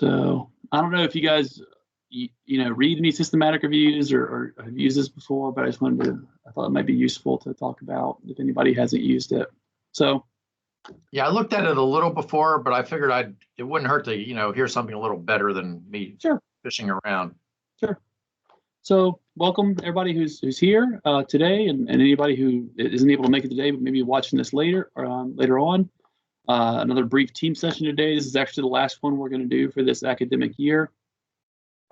So I don't know if you guys, read any systematic reviews or have used this before, but I thought it might be useful to talk about if anybody hasn't used it. So. Yeah, I looked at it a little before, but I figured it wouldn't hurt to, hear something a little better than me fishing around. Sure. So welcome everybody who's here today, and anybody who isn't able to make it today, but maybe watching this later on. Another brief team session today. This is actually the last one we're going to do for this academic year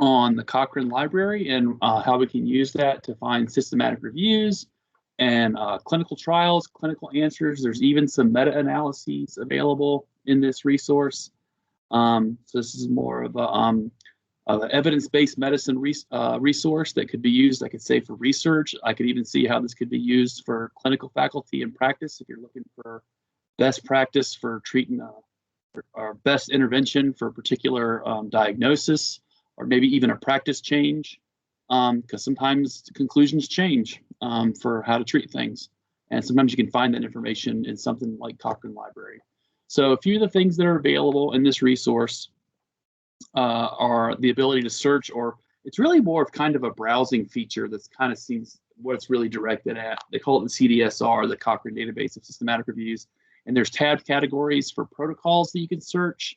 on the Cochrane Library and how we can use that to find systematic reviews and clinical trials, clinical answers. There's even some meta-analyses available in this resource. So this is more of an evidence-based medicine resource that could be used, I could say, for research. I could even see how this could be used for clinical faculty and practice if you're looking for best practice for treating or best intervention for a particular diagnosis, or maybe even a practice change, because sometimes the conclusions change for how to treat things. And sometimes you can find that information in something like Cochrane Library. So a few of the things that are available in this resource are the ability to search, or it's really more of kind of a browsing feature that's kind of seems what it's really directed at. They call it the CDSR, the Cochrane Database of Systematic Reviews. And there's tab categories for protocols that you can search,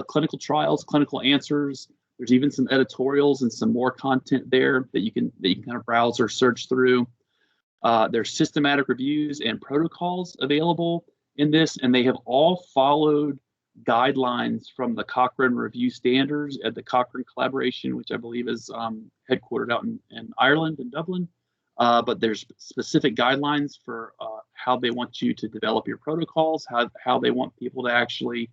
clinical trials, clinical answers. There's even some editorials and some more content there that you can kind of browse or search through. There's systematic reviews and protocols available in this, and they have all followed guidelines from the Cochrane Review Standards at the Cochrane Collaboration, which I believe is headquartered out in Ireland, in Dublin. But there's specific guidelines for how they want you to develop your protocols, how they want people to actually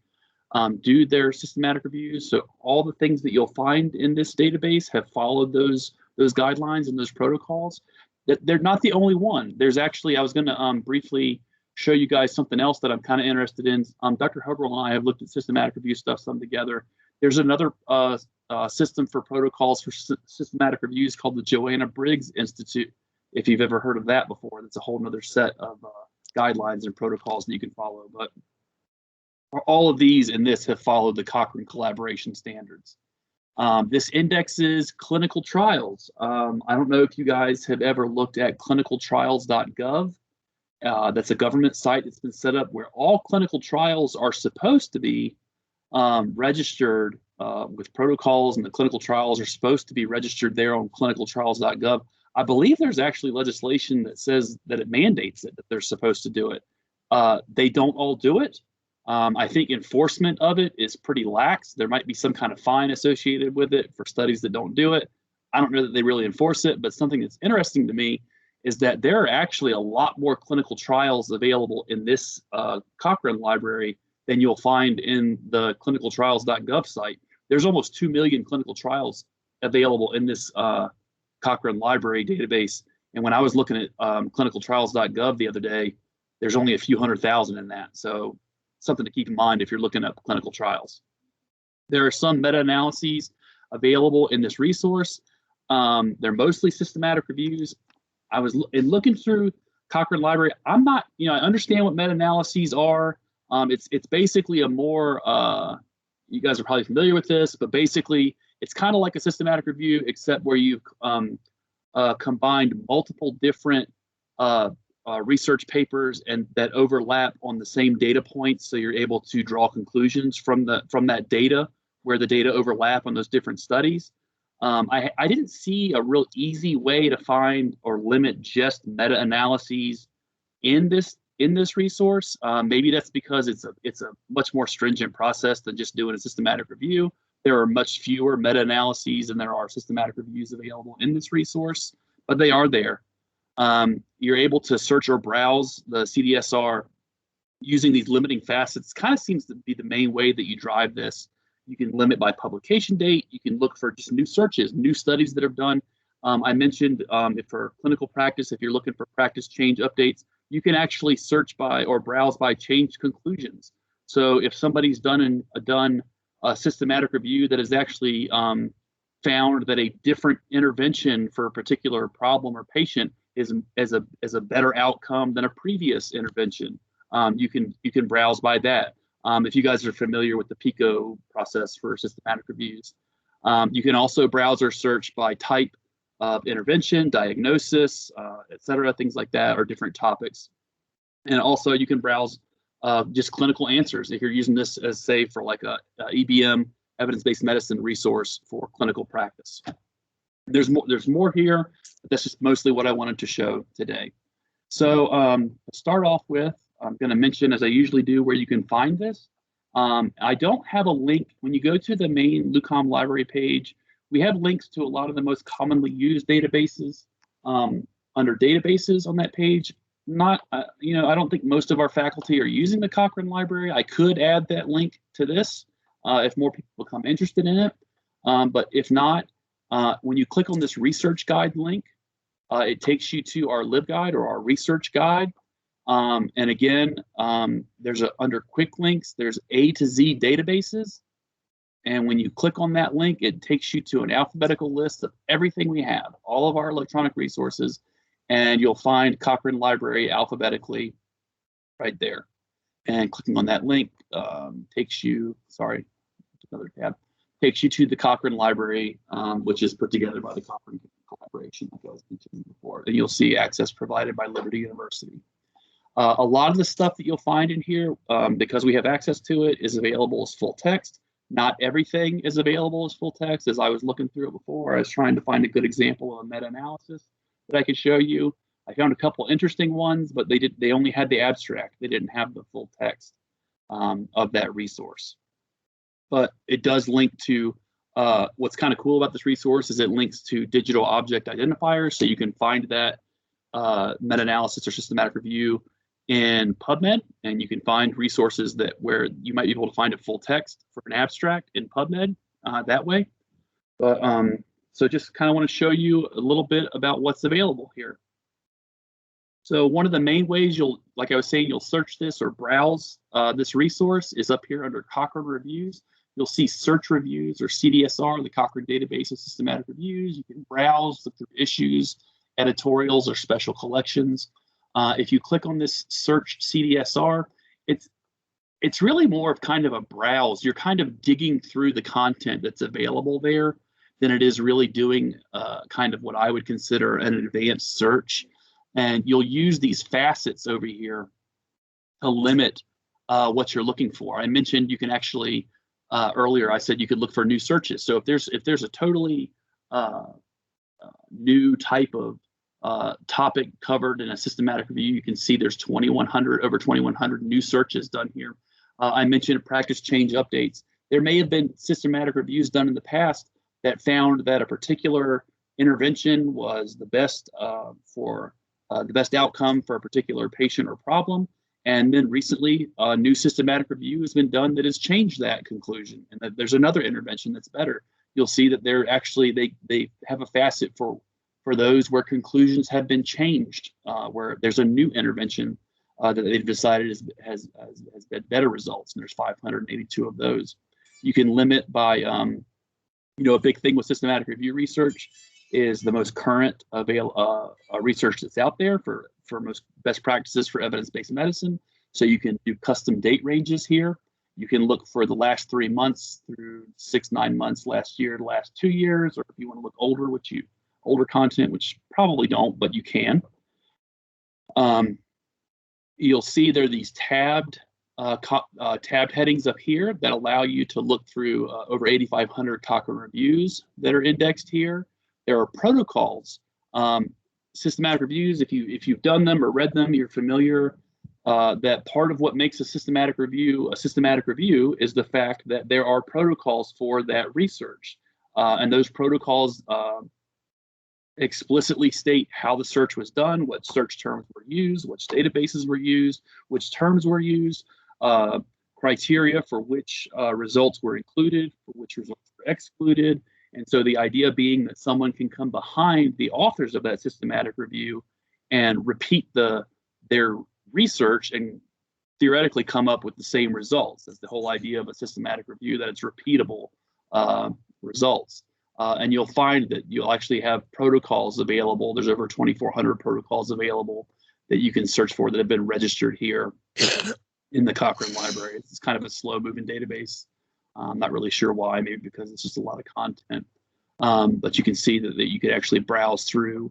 do their systematic reviews. So all the things that you'll find in this database have followed those guidelines and those protocols. They're not the only one. There's actually, I was going to briefly show you guys something else that I'm kind of interested in. Dr. Hubbard and I have looked at systematic review stuff some together. There's another system for protocols for systematic reviews called the Joanna Briggs Institute. If you've ever heard of that before, that's a whole nother set of guidelines and protocols that you can follow. But all of these in this have followed the Cochrane Collaboration Standards. This indexes clinical trials. I don't know if you guys have ever looked at clinicaltrials.gov. That's a government site that's been set up where all clinical trials are supposed to be registered with protocols, and the clinical trials are supposed to be registered there on clinicaltrials.gov. I believe there's actually legislation that says that it mandates it, that they're supposed to do it. They don't all do it. I think enforcement of it is pretty lax. There might be some kind of fine associated with it for studies that don't do it. I don't know that they really enforce it, but something that's interesting to me is that there are actually a lot more clinical trials available in this Cochrane library than you'll find in the clinicaltrials.gov site. There's almost 2 million clinical trials available in this Cochrane Library database. And when I was looking at clinicaltrials.gov the other day, there's only a few 100,000 in that. So something to keep in mind if you're looking at clinical trials. There are some meta-analyses available in this resource. They're mostly systematic reviews. I was looking through Cochrane Library. I'm not, I understand what meta-analyses are. It's basically a more, you guys are probably familiar with this, but basically it's kind of like a systematic review, except where you've combined multiple different research papers and that overlap on the same data points, so you're able to draw conclusions from that data where the data overlap on those different studies. I didn't see a real easy way to find or limit just meta-analyses in this resource. Maybe that's because it's a much more stringent process than just doing a systematic review. There are much fewer meta-analyses than there are systematic reviews available in this resource, but they are there. You're able to search or browse the CDSR using these limiting facets. Kind of seems to be the main way that you drive this. You can limit by publication date. You can look for just new searches, new studies that are done. I mentioned if for clinical practice, if you're looking for practice change updates, you can actually search by or browse by change conclusions. So if somebody's done a systematic review that has actually found that a different intervention for a particular problem or patient is a better outcome than a previous intervention, you can browse by that. if you guys are familiar with the PICO process for systematic reviews. You can also browse or search by type of intervention, diagnosis, et cetera, things like that, or different topics. And also you can browse just clinical answers if you're using this as, say, for like a EBM, evidence-based medicine resource for clinical practice. There's more here, but that's just mostly what I wanted to show today. So to start off with, I'm going to mention, as I usually do, where you can find this. I don't have a link. When you go to the main LUCOM library page, we have links to a lot of the most commonly used databases under databases on that page. Not, I don't think most of our faculty are using the Cochrane Library. I could add that link to this if more people become interested in it. But if not, when you click on this research guide link, it takes you to our LibGuide or our research guide. And again, there's under quick links, there's A to Z databases. And when you click on that link, it takes you to an alphabetical list of everything we have, all of our electronic resources, and you'll find Cochrane Library alphabetically right there. And clicking on that link takes you, another tab, takes you to the Cochrane Library, which is put together by the Cochrane Collaboration, like I was mentioning before. And you'll see access provided by Liberty University. A lot of the stuff that you'll find in here, because we have access to it, is available as full text. Not everything is available as full text. As I was looking through it before, I was trying to find a good example of a meta-analysis that I could show you. I found a couple interesting ones, but they only had the abstract. They didn't have the full text of that resource. But it does link to, what's kind of cool about this resource is it links to digital object identifiers, so you can find that meta-analysis or systematic review in PubMed, and you can find resources where you might be able to find a full text for an abstract in PubMed that way. But so just kind of want to show you a little bit about what's available here. So one of the main ways like I was saying, you'll search this or browse this resource is up here under Cochrane Reviews. You'll see search reviews or CDSR, the Cochrane Database of Systematic Reviews. You can browse, look through issues, editorials, or special collections. If you click on this search CDSR, it's really more of kind of a browse. You're kind of digging through the content that's available there than it is really doing kind of what I would consider an advanced search. And you'll use these facets over here to limit what you're looking for. I mentioned you can actually, earlier I said you could look for new searches. So if there's a totally new type of topic covered in a systematic review, you can see there's over 2,100 new searches done here. I mentioned practice change updates. There may have been systematic reviews done in the past that found that a particular intervention was the best for the best outcome for a particular patient or problem. And then recently, a new systematic review has been done that has changed that conclusion, and that there's another intervention that's better. You'll see that they're actually, they have a facet for those where conclusions have been changed, where there's a new intervention that they've decided has had better results, and there's 582 of those. You can limit by, a big thing with systematic review research is the most current research that's out there for most best practices for evidence-based medicine. So you can do custom date ranges here. You can look for the last 3 months through 6-9 months last year, the last 2 years, or if you want to look older, older content, which probably don't, but you can. You'll see there are these tabbed headings up here that allow you to look through over 8,500 Cochrane reviews that are indexed here. There are protocols, systematic reviews. If you've done them or read them, you're familiar that part of what makes a systematic review is the fact that there are protocols for that research, and those protocols explicitly state how the search was done, what search terms were used, which databases were used, which terms were used, criteria for which results were included, for which results were excluded. And so the idea being that someone can come behind the authors of that systematic review and repeat their research and theoretically come up with the same results. That's the whole idea of a systematic review, that it's repeatable results. And you'll find that you'll actually have protocols available. There's over 2,400 protocols available that you can search for that have been registered here in the Cochrane Library. It's kind of a slow-moving database. I'm not really sure why, maybe because it's just a lot of content. But you can see that you could actually browse through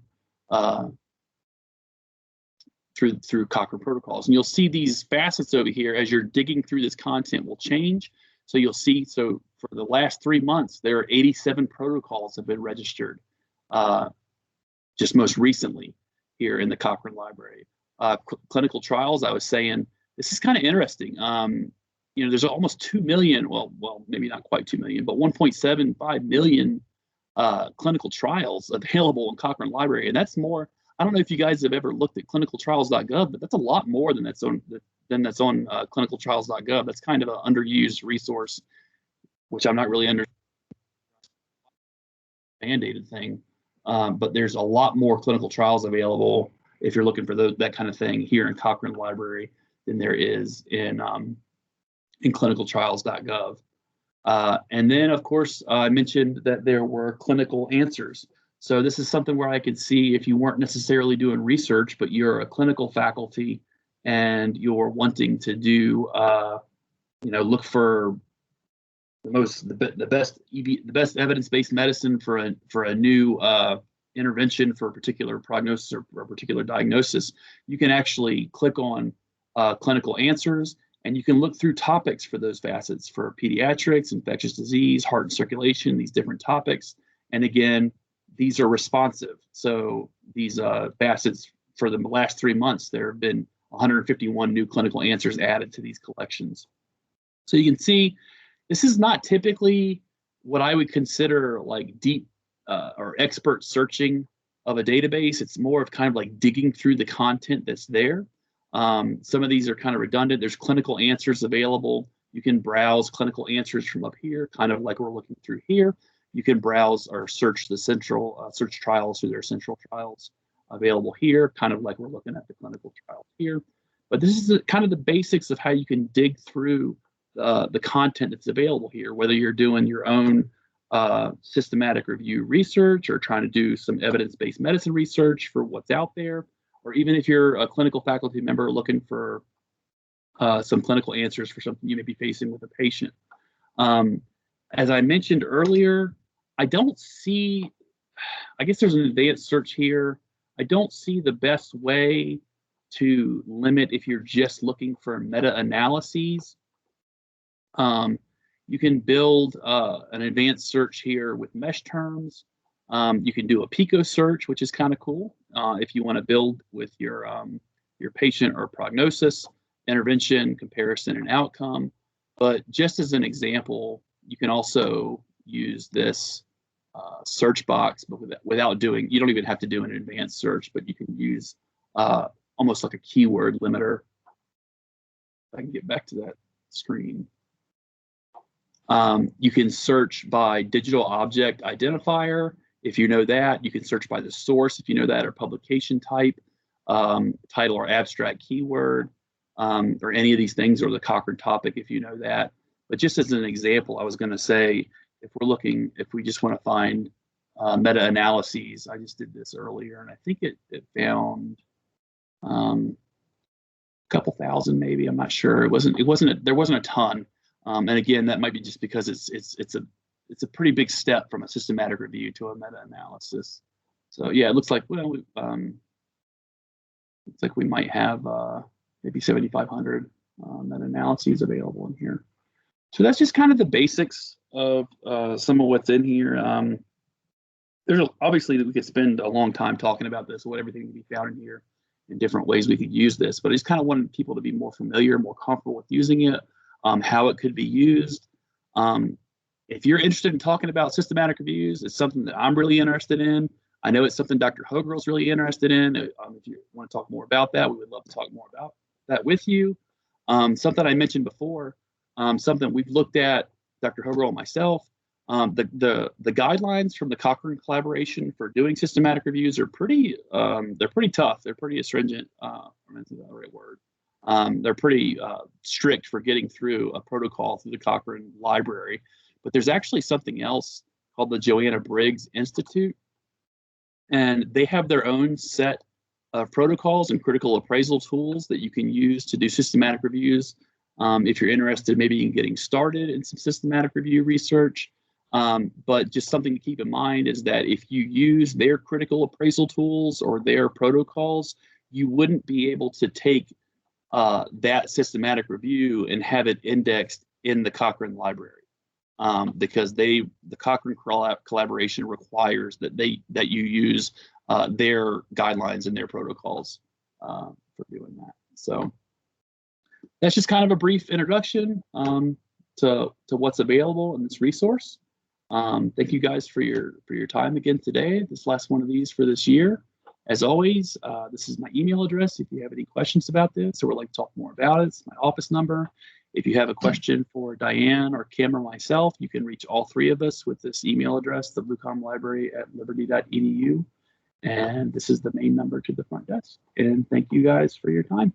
through Cochrane protocols, and you'll see these facets over here as you're digging through this content will change. So you'll see, so for the last 3 months, there are 87 protocols have been registered, just most recently here in the Cochrane Library. Clinical trials, I was saying, this is kind of interesting. You know, there's almost 2 million, well, maybe not quite 2 million, but 1.75 million clinical trials available in Cochrane Library, and that's more. I don't know if you guys have ever looked at clinicaltrials.gov, but that's a lot more than that's on clinicaltrials.gov. That's kind of an underused resource, which I'm not really mandated thing. But there's a lot more clinical trials available if you're looking for that kind of thing here in Cochrane Library than there is in clinicaltrials.gov. And then, of course, I mentioned that there were clinical answers. So this is something where I could see if you weren't necessarily doing research, but you're a clinical faculty and you're wanting to do, you know, look for the best evidence-based medicine for a new intervention for a particular prognosis or a particular diagnosis, you can actually click on clinical answers, and you can look through topics for those facets for pediatrics, infectious disease, heart and circulation, these different topics. And again, these are responsive. So these facets for the last 3 months, there have been 151 new clinical answers added to these collections. So you can see this is not typically what I would consider like deep or expert searching of a database. It's more of kind of like digging through the content that's there. Some of these are kind of redundant. There's clinical answers available. You can browse clinical answers from up here, kind of like we're looking through here. You can browse or search the central search trials through their central trials available here, kind of like we're looking at the clinical trials here. But this is kind of the basics of how you can dig through the content that's available here, whether you're doing your own systematic review research or trying to do some evidence-based medicine research for what's out there, or even if you're a clinical faculty member looking for some clinical answers for something you may be facing with a patient. As I mentioned earlier, I don't see, I guess there's an advanced search here. I don't see the best way to limit if you're just looking for meta-analyses. You can build an advanced search here with mesh terms. You can do a Pico search, which is kind of cool if you want to build with your patient or prognosis, intervention, comparison, and outcome. But just as an example, you can also use this search box, but without doing, you don't even have to do an advanced search, but you can use almost like a keyword limiter. If I can get back to that screen. You can search by digital object identifier. If you know that, you can search by the source if you know that, or publication type, title or abstract keyword, or any of these things, or the Cochrane topic if you know that. But just as an example, I was going to say, if we just want to find meta-analyses, I just did this earlier, and I think it found a couple thousand, maybe. I'm not sure. There wasn't a ton. And again, that might be just because it's a pretty big step from a systematic review to a meta-analysis. So yeah, it looks like we might have maybe 7,500 meta-analyses available in here. So that's just kind of the basics of some of what's in here. Obviously we could spend a long time talking about this, what everything can be found in here, in different ways we could use this. But I just kind of wanted people to be more familiar, more comfortable with using it. How it could be used. If you're interested in talking about systematic reviews, it's something that I'm really interested in. I know it's something Dr. Hoger's really interested in. If you want to talk more about that, we would love to talk more about that with you. Something I mentioned before, something we've looked at, Dr. Hoger and myself, the guidelines from the Cochrane collaboration for doing systematic reviews are pretty tough. They're pretty astringent. That's the right word. They're pretty strict for getting through a protocol through the Cochrane Library. But there's actually something else called the Joanna Briggs Institute. And they have their own set of protocols and critical appraisal tools that you can use to do systematic reviews. if you're interested maybe in getting started in some systematic review research. But just something to keep in mind is that if you use their critical appraisal tools or their protocols, you wouldn't be able to take that systematic review and have it indexed in the Cochrane Library, because the Cochrane collaboration requires that you use their guidelines and their protocols for doing that. So that's just kind of a brief introduction to what's available in this resource. Thank you guys for your time again today. This last one of these for this year. As always, this is my email address. If you have any questions about this or would like to talk more about it, it's my office number. If you have a question for Diane or Kim or myself, you can reach all three of us with this email address, the bluecomlibrary@liberty.edu. And this is the main number to the front desk. And thank you guys for your time.